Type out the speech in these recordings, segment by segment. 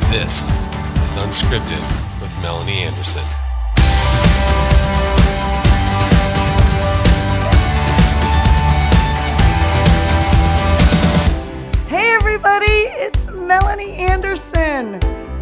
This is Unscripted with Melanie Anderson. Hey everybody, it's Melanie Anderson.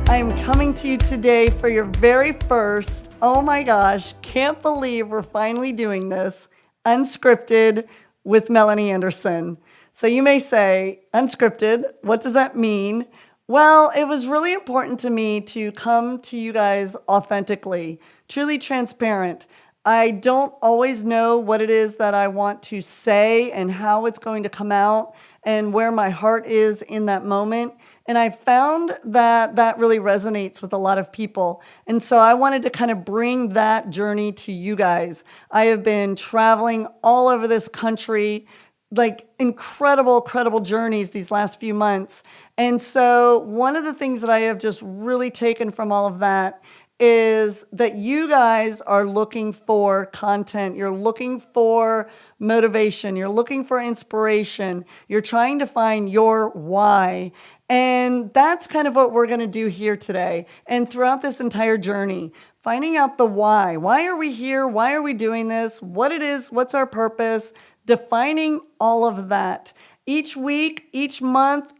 I'm coming to you today for your very first, oh my gosh, can't believe we're finally doing this, Unscripted with Melanie Anderson. So you may say, unscripted, what does that mean? Well, it was really important to me to come to you guys authentically, truly transparent. I don't always know what it is that I want to say and how it's going to come out and where my heart is in that moment. And I found that that really resonates with a lot of people. And so I wanted to kind of bring that journey to you guys. I have been traveling all over this country, like incredible journeys these last few months. And so one of the things that I have just really taken from all of that is that you guys are looking for content. You're looking for motivation. You're looking for inspiration. You're trying to find your why. And that's kind of what we're going to do here today and throughout this entire journey. Finding out the why. Why are we here? Why are we doing this? What it is? What's our purpose? Defining all of that. Each week, each month,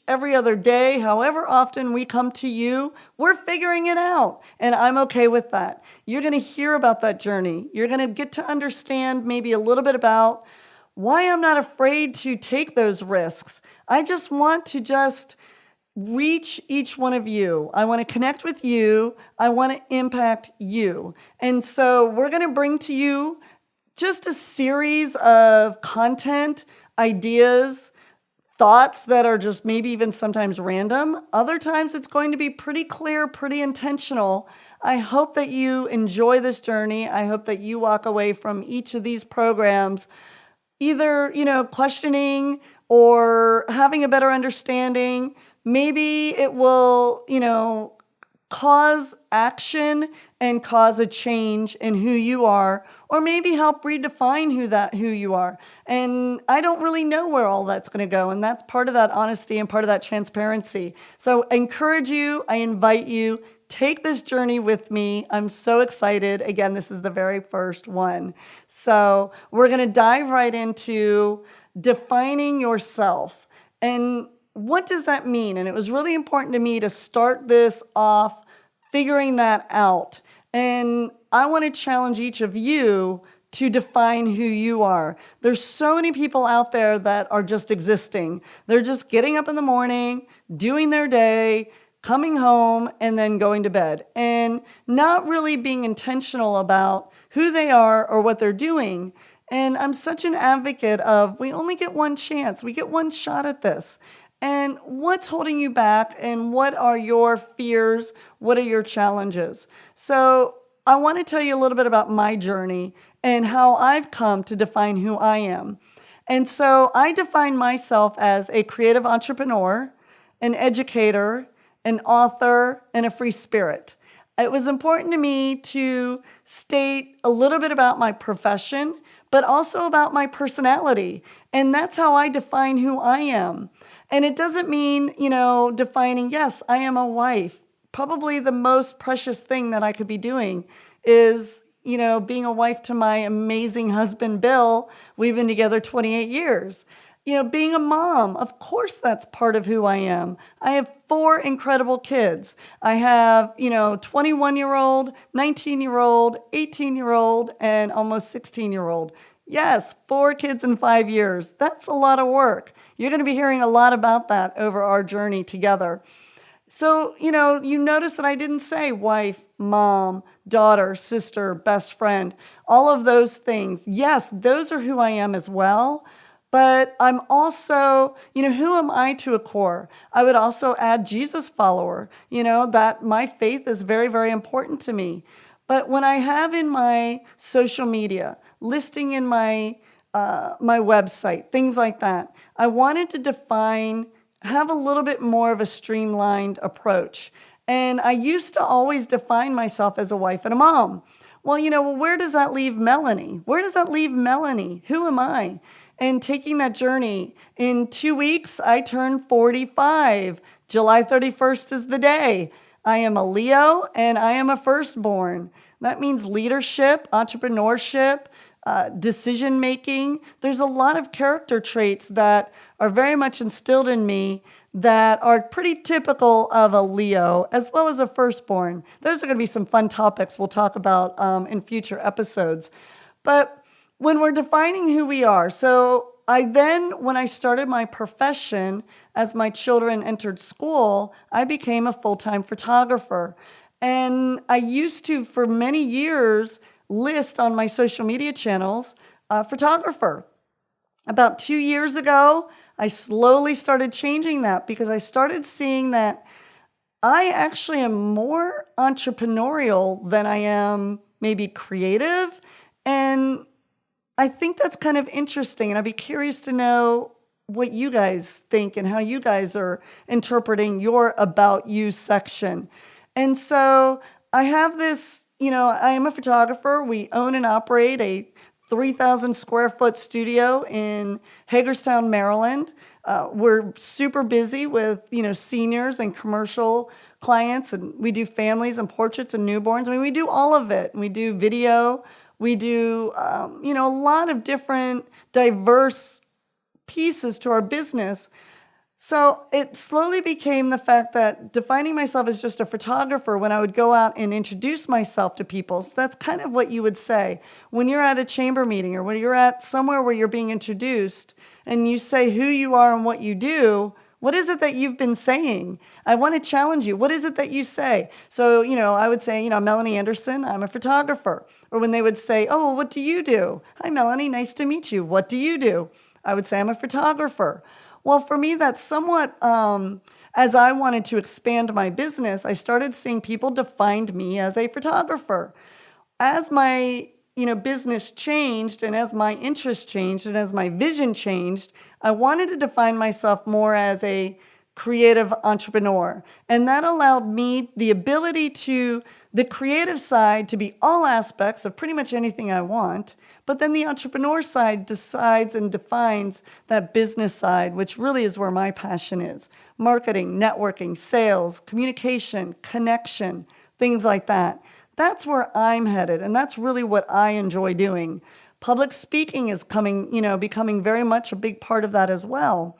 every other day, however often we come to you, we're figuring it out. And I'm okay with that. You're going to hear about that journey. You're going to get to understand maybe a little bit about why I'm not afraid to take those risks. I just want to reach each one of you. I want to connect with you. I want to impact you. And so we're going to bring to you just a series of content, ideas, thoughts that are just maybe even sometimes random. Other times it's going to be pretty clear, pretty intentional. I hope that you enjoy this journey. I hope that you walk away from each of these programs either, questioning or having a better understanding. Maybe it will, cause action and cause a change in who you are, or maybe help redefine who you are. And I don't really know where all that's going to go. And that's part of that honesty and part of that transparency. So I encourage you, I invite you, take this journey with me. I'm so excited. Again, this is the very first one. So we're going to dive right into defining yourself. And what does that mean? And it was really important to me to start this off figuring that out. And I want to challenge each of you to define who you are. There's so many people out there that are just existing. They're just getting up in the morning, doing their day, coming home, and then going to bed, and not really being intentional about who they are or what they're doing. And I'm such an advocate of we only get one chance. We get one shot at this. And what's holding you back, and what are your fears? What are your challenges? So I want to tell you a little bit about my journey and how I've come to define who I am. And so I define myself as a creative entrepreneur, an educator, an author, and a free spirit. It was important to me to state a little bit about my profession, but also about my personality. And that's how I define who I am. And it doesn't mean, defining, yes, I am a wife. Probably the most precious thing that I could be doing is, being a wife to my amazing husband, Bill. We've been together 28 years. Being a mom, of course, that's part of who I am. I have 4 incredible kids. I have, 21-year-old, 19-year-old, 18-year-old, and almost 16-year-old. Yes, 4 kids in 5 years. That's a lot of work. You're going to be hearing a lot about that over our journey together. So, you notice that I didn't say wife, mom, daughter, sister, best friend, all of those things. Yes, those are who I am as well. But I'm also, who am I to a core? I would also add Jesus follower, that my faith is very, very important to me. But when I have in my social media, listing in my website, things like that, I wanted to have a little bit more of a streamlined approach. And I used to always define myself as a wife and a mom. Well, where does that leave Melanie? Where does that leave Melanie? Who am I? and taking that journey. In 2 weeks, I turn 45. July 31st is the day. I am a Leo and I am a firstborn. That means leadership, entrepreneurship, decision making. There's a lot of character traits that are very much instilled in me that are pretty typical of a Leo as well as a firstborn. Those are going to be some fun topics we'll talk about in future episodes. But when we're defining who we are, so when I started my profession, as my children entered school, I became a full-time photographer. And I used to, for many years, list on my social media channels, photographer. About 2 years ago, I slowly started changing that because I started seeing that I actually am more entrepreneurial than I am maybe creative. And I think that's kind of interesting. And I'd be curious to know what you guys think and how you guys are interpreting your About You section. And so I have this, I am a photographer. We own and operate a 3,000 square foot studio in Hagerstown, Maryland. We're super busy with, seniors and commercial clients, and we do families and portraits and newborns. I mean, we do all of it. We do video. We do, a lot of different diverse pieces to our business. So it slowly became the fact that defining myself as just a photographer when I would go out and introduce myself to people. So that's kind of what you would say when you're at a chamber meeting or when you're at somewhere where you're being introduced and you say who you are and what you do. What is it that you've been saying? I want to challenge you. What is it that you say? So, I would say, Melanie Anderson, I'm a photographer. Or when they would say, oh, well, what do you do? Hi, Melanie, nice to meet you. What do you do? I would say I'm a photographer. Well, for me, that's somewhat, as I wanted to expand my business, I started seeing people defined me as a photographer. As my business changed and as my interest changed and as my vision changed, I wanted to define myself more as a creative entrepreneur. And that allowed me the ability to, the creative side to be all aspects of pretty much anything I want. But then the entrepreneur side decides and defines that business side, which really is where my passion is. Marketing, networking, sales, communication, connection, things like that. That's where I'm headed, and that's really what I enjoy doing. Public speaking is becoming very much a big part of that as well.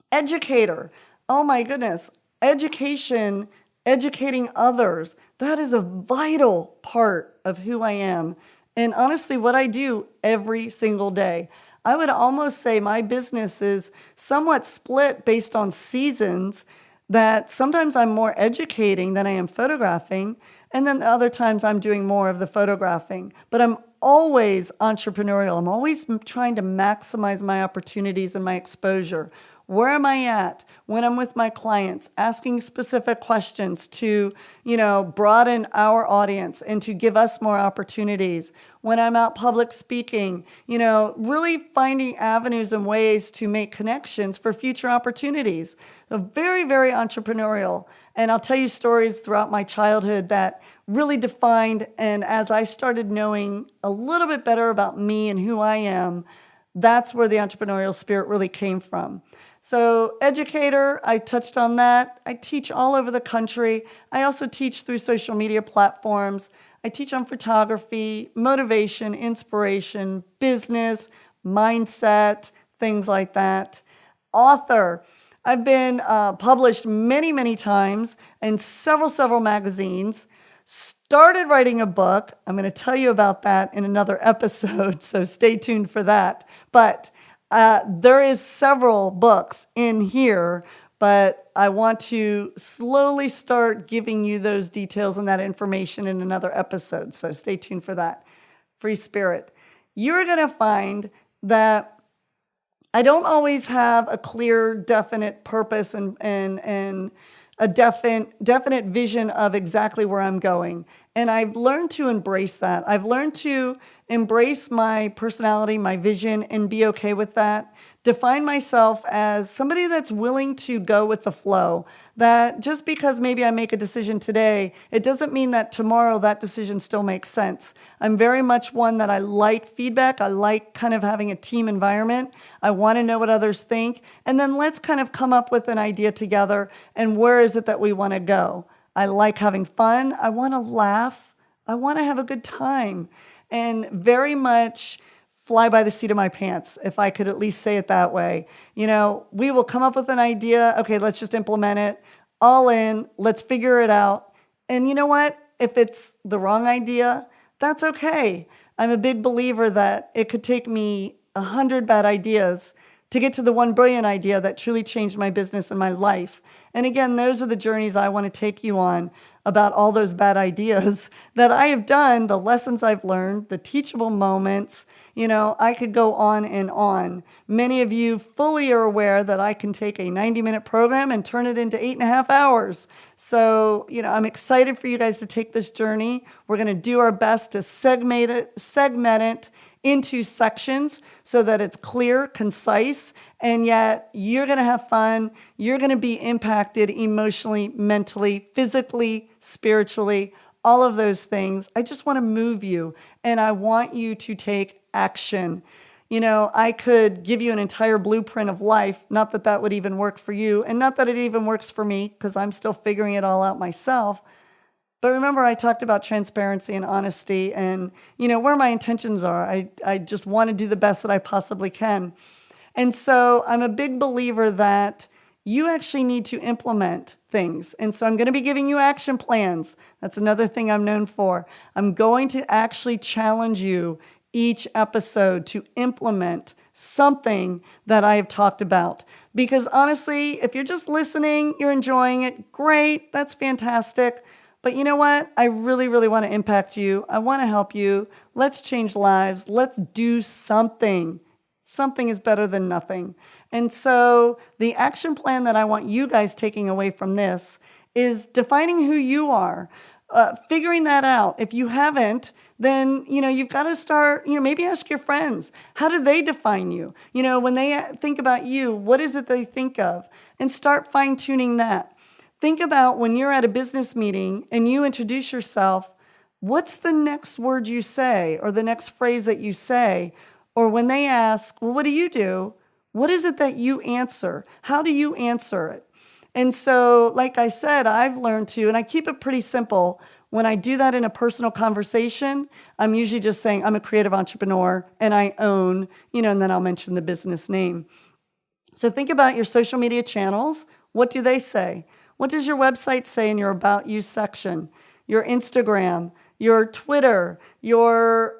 Educator. Oh my goodness. Education, educating others. That is a vital part of who I am. And honestly, what I do every single day. I would almost say my business is somewhat split based on seasons, that sometimes I'm more educating than I am photographing. And then other times I'm doing more of the photographing. But I'm always entrepreneurial. I'm always trying to maximize my opportunities and my exposure. Where am I at when I'm with my clients, asking specific questions to, broaden our audience and to give us more opportunities? When I'm out public speaking, really finding avenues and ways to make connections for future opportunities. So very, very entrepreneurial. And I'll tell you stories throughout my childhood that really defined, and as I started knowing a little bit better about me and who I am, that's where the entrepreneurial spirit really came from. So educator, I touched on that. I teach all over the country. I also teach through social media platforms. I teach on photography, motivation, inspiration, business, mindset, things like that. Author. I've been published many, many times in several magazines. Started writing a book. I'm going to tell you about that in another episode, so stay tuned for that. But there is several books in here, but I want to slowly start giving you those details and that information in another episode, so stay tuned for that. Free spirit. You're going to find that I don't always have a clear, definite purpose and a definite vision of exactly where I'm going. And I've learned to embrace that. I've learned to embrace my personality, my vision, and be okay with that. define myself as somebody that's willing to go with the flow, that just because maybe I make a decision today, it doesn't mean that tomorrow that decision still makes sense. I'm very much one that I like feedback. I like kind of having a team environment. I want to know what others think. And then let's kind of come up with an idea together. And where is it that we want to go? I like having fun. I want to laugh. I want to have a good time. And very much fly by the seat of my pants, if I could at least say it that way. We will come up with an idea. Okay, let's just implement it. All in. Let's figure it out. And you know what? If it's the wrong idea, that's okay. I'm a big believer that it could take me 100 bad ideas to get to the one brilliant idea that truly changed my business and my life. And again, those are the journeys I want to take you on, about all those bad ideas that I have done, the lessons I've learned, the teachable moments. I could go on and on. Many of you fully are aware that I can take a 90-minute program and turn it into 8.5 hours. So, I'm excited for you guys to take this journey. We're going to do our best to segment it into sections so that it's clear, concise, and yet you're going to have fun. You're going to be impacted emotionally, mentally, physically, spiritually, all of those things. I just want to move you, and I want you to take action. I could give you an entire blueprint of life, not that that would even work for you, and not that it even works for me, because I'm still figuring it all out myself. But remember, I talked about transparency and honesty and, where my intentions are. I just want to do the best that I possibly can. And so I'm a big believer that you actually need to implement things. And so I'm going to be giving you action plans. That's another thing I'm known for. I'm going to actually challenge you each episode to implement something that I have talked about. Because honestly, if you're just listening, you're enjoying it, great, that's fantastic. But you know what? I really, really want to impact you. I want to help you. Let's change lives. Let's do something. Something is better than nothing. And so the action plan that I want you guys taking away from this is defining who you are, figuring that out. If you haven't, then, you've got to start, maybe ask your friends, how do they define you? When they think about you, what is it they think of? And start fine-tuning that. Think about when you're at a business meeting and you introduce yourself, what's the next word you say or the next phrase that you say? Or when they ask, well, what do you do? What is it that you answer? How do you answer it? And so, like I said, I've learned to, and I keep it pretty simple. When I do that in a personal conversation, I'm usually just saying I'm a creative entrepreneur and I own, and then I'll mention the business name. So think about your social media channels. What do they say? What does your website say in your About You section? Your Instagram, your Twitter, your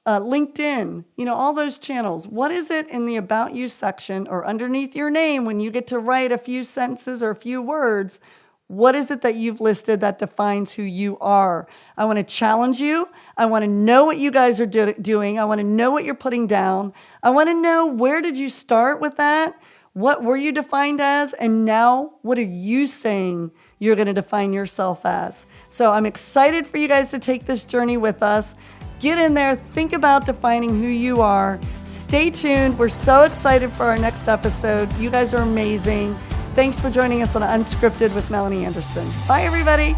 LinkedIn, all those channels. What is it in the About You section or underneath your name when you get to write a few sentences or a few words? What is it that you've listed that defines who you are? I want to challenge you. I want to know what you guys are doing. I want to know what you're putting down. I want to know, where did you start with that? What were you defined as? And now, what are you saying you're going to define yourself as? So I'm excited for you guys to take this journey with us. Get in there. Think about defining who you are. Stay tuned. We're so excited for our next episode. You guys are amazing. Thanks for joining us on Unscripted with Melanie Anderson. Bye, everybody.